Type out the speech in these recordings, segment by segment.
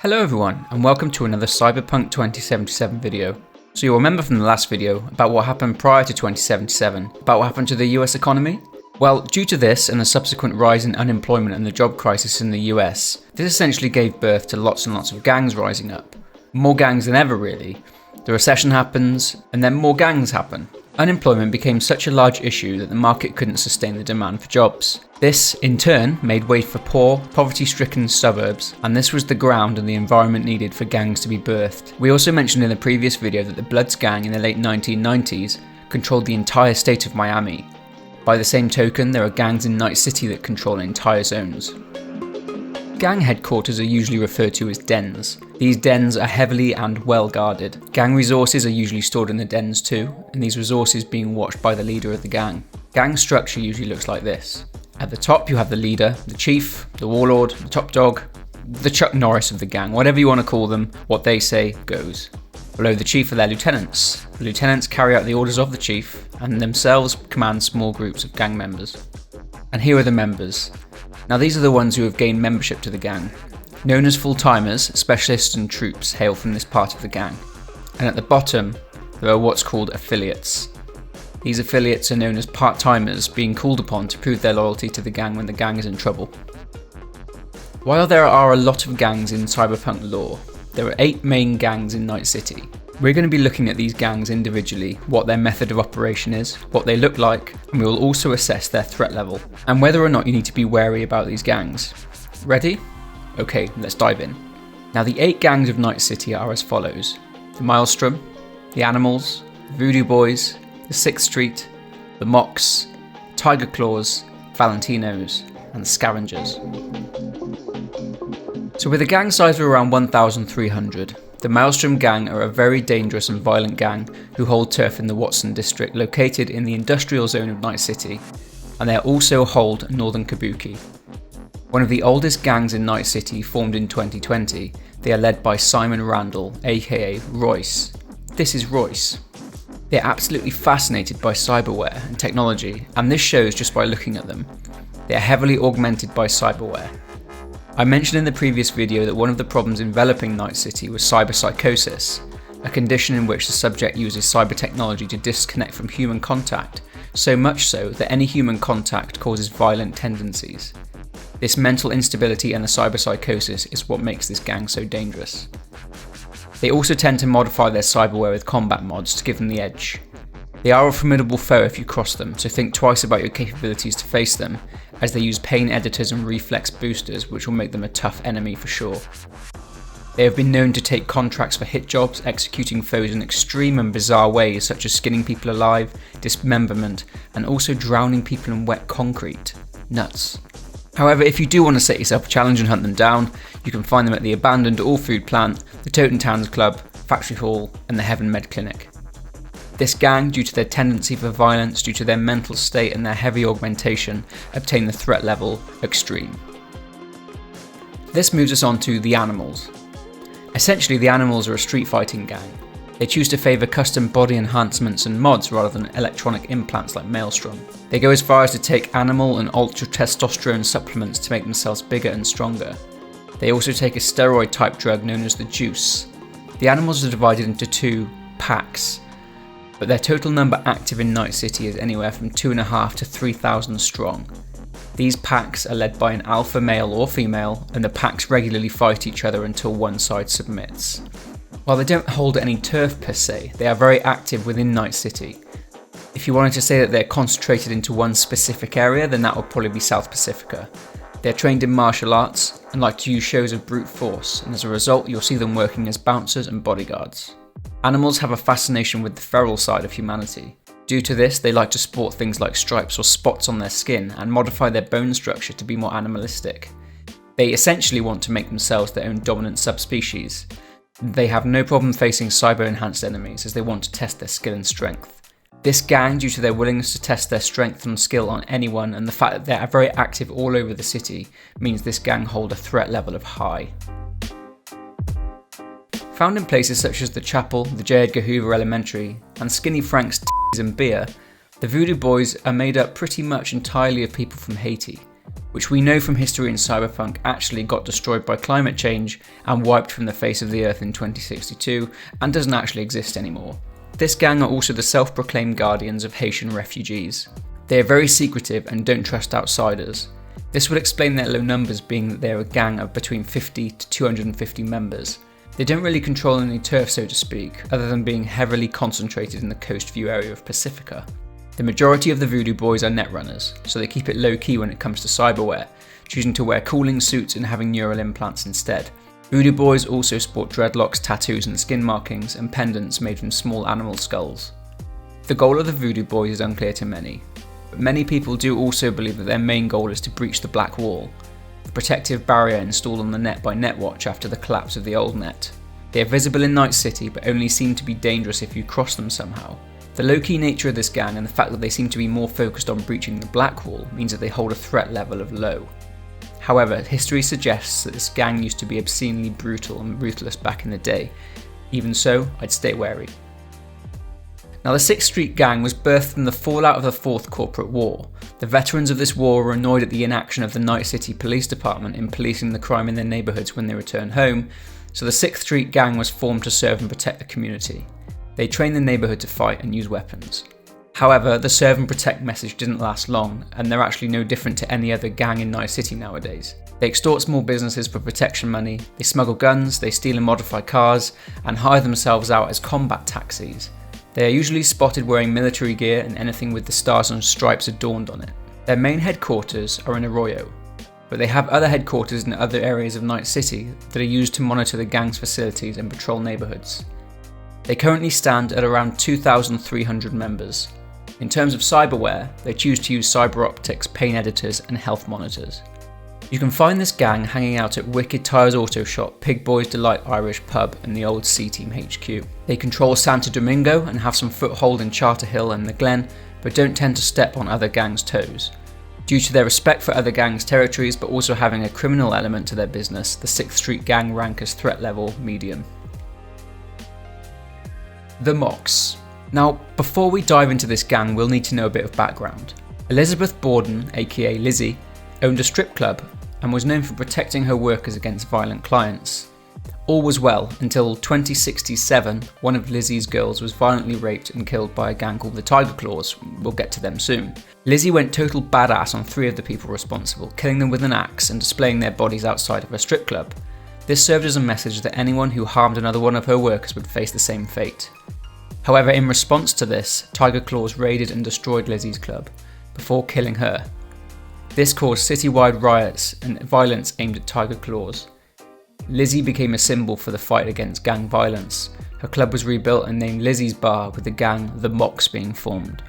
Hello everyone, and welcome to another Cyberpunk 2077 video. So you'll remember from the last video about what happened prior to 2077, about what happened to the US economy? Well, due to this and the subsequent rise in unemployment and the job crisis in the US, this essentially gave birth to lots and lots of gangs rising up. More gangs than ever really. The recession happens, and then more gangs happen. Unemployment became such a large issue that the market couldn't sustain the demand for jobs. This, in turn, made way for poor, poverty-stricken suburbs, and this was the ground and the environment needed for gangs to be birthed. We also mentioned in the previous video that the Bloods gang in the late 1990s controlled the entire state of Miami. By the same token, there are gangs in Night City that control entire zones. Gang headquarters are usually referred to as dens. These dens are heavily and well guarded. Gang resources are usually stored in the dens too, and these resources being watched by the leader of the gang. Gang structure usually looks like this. At the top you have the leader, the chief, the warlord, the top dog, the Chuck Norris of the gang, whatever you want to call them, what they say goes. Below the chief are their lieutenants. The lieutenants carry out the orders of the chief and themselves command small groups of gang members. And here are the members. Now these are the ones who have gained membership to the gang. Known as full-timers, specialists and troops hail from this part of the gang. And at the bottom, there are what's called affiliates. These affiliates are known as part-timers, being called upon to prove their loyalty to the gang when the gang is in trouble. While there are a lot of gangs in Cyberpunk lore, there are 8 main gangs in Night City. We're going to be looking at these gangs individually, what their method of operation is, what they look like, and we will also assess their threat level, and whether or not you need to be wary about these gangs. Ready? Okay, let's dive in. Now the 8 gangs of Night City are as follows: the Maelstrom, the Animals, the Voodoo Boys, the 6th Street, the Mocks, Tyger Claws, Valentinos, and the Scavengers. So with a gang size of around 1,300, the Maelstrom gang are a very dangerous and violent gang who hold turf in the Watson district located in the industrial zone of Night City, and they also hold northern Kabuki. One of the oldest gangs in Night City formed in 2020, they are led by Simon Randall, aka Royce. This is Royce. They are absolutely fascinated by cyberware and technology, and this shows just by looking at them. They are heavily augmented by cyberware. I mentioned in the previous video that one of the problems enveloping Night City was cyberpsychosis, a condition in which the subject uses cyber technology to disconnect from human contact, so much so that any human contact causes violent tendencies. This mental instability and the cyberpsychosis is what makes this gang so dangerous. They also tend to modify their cyberware with combat mods to give them the edge. They are a formidable foe if you cross them, so think twice about your capabilities to face them, as they use pain editors and reflex boosters, which will make them a tough enemy for sure. They have been known to take contracts for hit jobs, executing foes in extreme and bizarre ways such as skinning people alive, dismemberment, and also drowning people in wet concrete. Nuts. However, if you do want to set yourself a challenge and hunt them down, you can find them at the abandoned all-food plant, the Toten Towns Club, Factory Hall, and the Heaven Med Clinic. This gang, due to their tendency for violence, due to their mental state and their heavy augmentation, obtain the threat level extreme. This moves us on to the Animals. Essentially, the Animals are a street fighting gang. They choose to favour custom body enhancements and mods rather than electronic implants like Maelstrom. They go as far as to take animal and ultra testosterone supplements to make themselves bigger and stronger. They also take a steroid type drug known as the Juice. The Animals are divided into 2 packs, but their total number active in Night City is anywhere from 2,500 to 3,000 strong. These packs are led by an alpha male or female, and the packs regularly fight each other until one side submits. While they don't hold any turf per se, they are very active within Night City. If you wanted to say that they're concentrated into one specific area, then that would probably be South Pacifica. They're trained in martial arts and like to use shows of brute force, and as a result you'll see them working as bouncers and bodyguards. Animals have a fascination with the feral side of humanity. Due to this, they like to sport things like stripes or spots on their skin and modify their bone structure to be more animalistic. They essentially want to make themselves their own dominant subspecies. They have no problem facing cyber-enhanced enemies as they want to test their skill and strength. This gang, due to their willingness to test their strength and skill on anyone and the fact that they are very active all over the city, means this gang hold a threat level of high. Found in places such as the Chapel, the J. Edgar Hoover Elementary, and Skinny Frank's and beer, the Voodoo Boys are made up pretty much entirely of people from Haiti. which we know from history in Cyberpunk actually got destroyed by climate change and wiped from the face of the earth in 2062 and doesn't actually exist anymore. This gang are also the self-proclaimed guardians of Haitian refugees. They are very secretive and don't trust outsiders. This would explain their low numbers, being that they are a gang of between 50 to 250 members. They don't really control any turf, so to speak, other than being heavily concentrated in the coast view area of Pacifica. The majority of the Voodoo Boys are netrunners, so they keep it low key when it comes to cyberware, choosing to wear cooling suits and having neural implants instead. Voodoo Boys also sport dreadlocks, tattoos and skin markings, and pendants made from small animal skulls. The goal of the Voodoo Boys is unclear to many, but many people do also believe that their main goal is to breach the Black Wall, the protective barrier installed on the net by Netwatch after the collapse of the old net. They are visible in Night City, but only seem to be dangerous if you cross them somehow. The low-key nature of this gang and the fact that they seem to be more focused on breaching the Black Wall means that they hold a threat level of low. However, history suggests that this gang used to be obscenely brutal and ruthless back in the day. Even so, I'd stay wary. Now, the 6th Street Gang was birthed from the fallout of the Fourth Corporate War. The veterans of this war were annoyed at the inaction of the Night City Police Department in policing the crime in their neighbourhoods when they returned home, so the 6th Street Gang was formed to serve and protect the community. They trained the neighbourhood to fight and use weapons. However, the serve and protect message didn't last long, and they're actually no different to any other gang in Night City nowadays. They extort small businesses for protection money, they smuggle guns, they steal and modify cars, and hire themselves out as combat taxis. They are usually spotted wearing military gear and anything with the stars and stripes adorned on it. Their main headquarters are in Arroyo, but they have other headquarters in other areas of Night City that are used to monitor the gang's facilities and patrol neighbourhoods. They currently stand at around 2,300 members. In terms of cyberware, they choose to use cyber optics, paint editors and health monitors. You can find this gang hanging out at Wicked Tires Auto Shop, Pig Boys Delight Irish Pub and the old C-Team HQ. They control Santo Domingo and have some foothold in Charter Hill and the Glen, but don't tend to step on other gangs' toes. Due to their respect for other gangs' territories but also having a criminal element to their business, the 6th Street Gang rank as threat level medium. The Mocs. Now, before we dive into this gang, we'll need to know a bit of background. Elizabeth Borden, aka Lizzie, owned a strip club and was known for protecting her workers against violent clients. All was well until 2067, one of Lizzie's girls was violently raped and killed by a gang called the Tyger Claws. We'll get to them soon. Lizzie went total badass on 3 of the people responsible, killing them with an axe and displaying their bodies outside of her strip club. This served as a message that anyone who harmed another one of her workers would face the same fate. However, in response to this, Tyger Claws raided and destroyed Lizzie's club, before killing her. This caused citywide riots and violence aimed at Tyger Claws. Lizzie became a symbol for the fight against gang violence. Her club was rebuilt and named Lizzie's Bar, with the gang The Mocs being formed.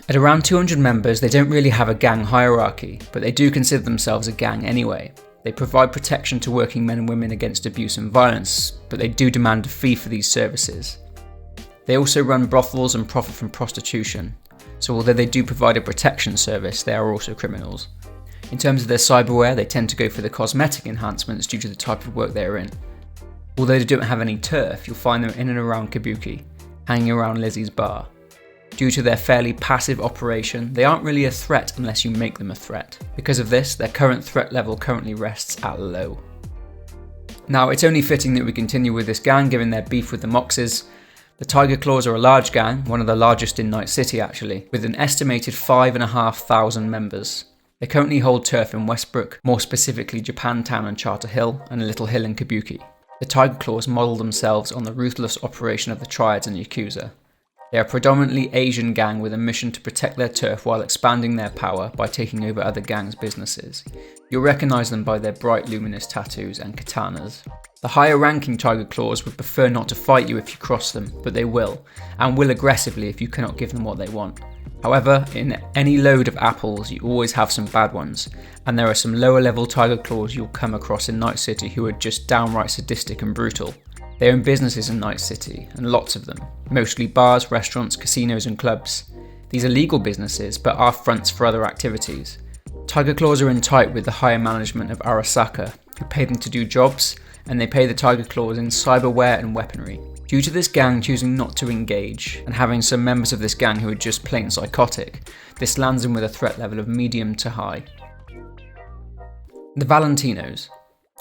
At around 200 members, they don't really have a gang hierarchy, but they do consider themselves a gang anyway. They provide protection to working men and women against abuse and violence, but they do demand a fee for these services. They also run brothels and profit from prostitution, so although they do provide a protection service, they are also criminals. In terms of their cyberware, they tend to go for the cosmetic enhancements due to the type of work they are in. Although they don't have any turf, you'll find them in and around Kabuki, hanging around Lizzie's Bar. Due to their fairly passive operation, they aren't really a threat unless you make them a threat. Because of this, their current threat level currently rests at low. Now, it's only fitting that we continue with this gang given their beef with the Moxes. The Tyger Claws are a large gang, one of the largest in Night City actually, with an estimated 5,500 members. They currently hold turf in Westbrook, more specifically Japantown and Charter Hill, and a little hill in Kabuki. The Tyger Claws model themselves on the ruthless operation of the Triads and Yakuza. They are a predominantly Asian gang with a mission to protect their turf while expanding their power by taking over other gangs' businesses. You'll recognise them by their bright luminous tattoos and katanas. The higher ranking Tyger Claws would prefer not to fight you if you cross them, but they will, and will aggressively if you cannot give them what they want. However, in any load of apples you always have some bad ones, and there are some lower level Tyger Claws you'll come across in Night City who are just downright sadistic and brutal. They own businesses in Night City, and lots of them, mostly bars, restaurants, casinos and clubs. These are legal businesses, but are fronts for other activities. Tyger Claws are in tight with the higher management of Arasaka, who pay them to do jobs, and they pay the Tyger Claws in cyberware and weaponry. Due to this gang choosing not to engage, and having some members of this gang who are just plain psychotic, this lands them with a threat level of medium to high. The Valentinos.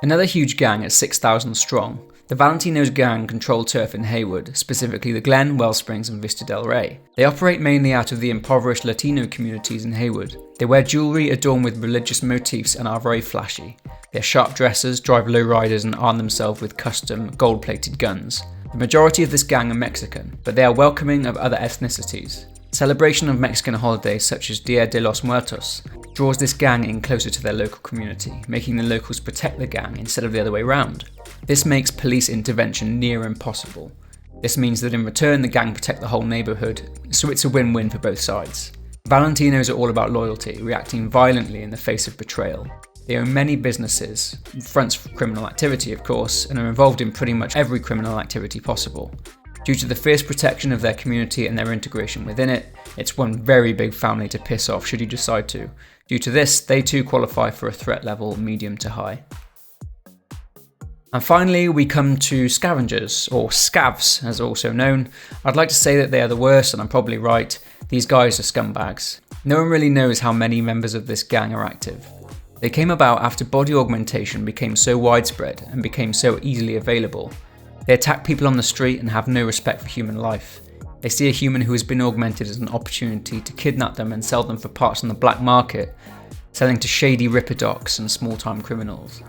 Another huge gang at 6,000 strong, the Valentinos gang control turf in Haywood, specifically the Glen, Wellsprings and Vista del Rey. They operate mainly out of the impoverished Latino communities in Haywood. They wear jewellery adorned with religious motifs and are very flashy. They are sharp dressers, drive lowriders and arm themselves with custom, gold-plated guns. The majority of this gang are Mexican, but they are welcoming of other ethnicities. Celebration of Mexican holidays such as Dia de los Muertos draws this gang in closer to their local community, making the locals protect the gang instead of the other way round. This makes police intervention near impossible. This means that in return the gang protect the whole neighbourhood, so it's a win-win for both sides. Valentinos are all about loyalty, reacting violently in the face of betrayal. They own many businesses, fronts for criminal activity of course, and are involved in pretty much every criminal activity possible. Due to the fierce protection of their community and their integration within it, it's one very big family to piss off should you decide to. Due to this, they too qualify for a threat level medium to high. And finally, we come to Scavengers, or Scavs as also known. I'd like to say that they are the worst, and I'm probably right. These guys are scumbags. No one really knows how many members of this gang are active. They came about after body augmentation became so widespread and became so easily available. They attack people on the street and have no respect for human life. They see a human who has been augmented as an opportunity to kidnap them and sell them for parts on the black market, selling to shady ripperdocs and small-time criminals.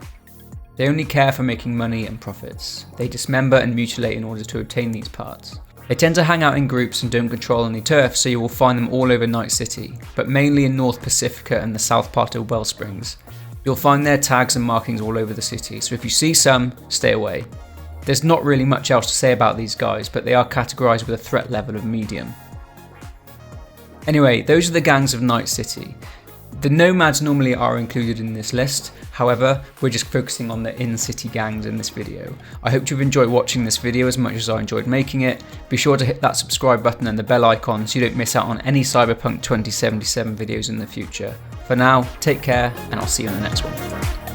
They only care for making money and profits. They dismember and mutilate in order to obtain these parts. They tend to hang out in groups and don't control any turf, so you will find them all over Night City, but mainly in North Pacifica and the south part of Wellsprings. You'll find their tags and markings all over the city, so if you see some, stay away. There's not really much else to say about these guys, but they are categorised with a threat level of medium. Anyway, those are the gangs of Night City. The nomads normally are included in this list, however, we're just focusing on the in-city gangs in this video. I hope you've enjoyed watching this video as much as I enjoyed making it. Be sure to hit that subscribe button and the bell icon so you don't miss out on any Cyberpunk 2077 videos in the future. For now, take care and I'll see you in the next one.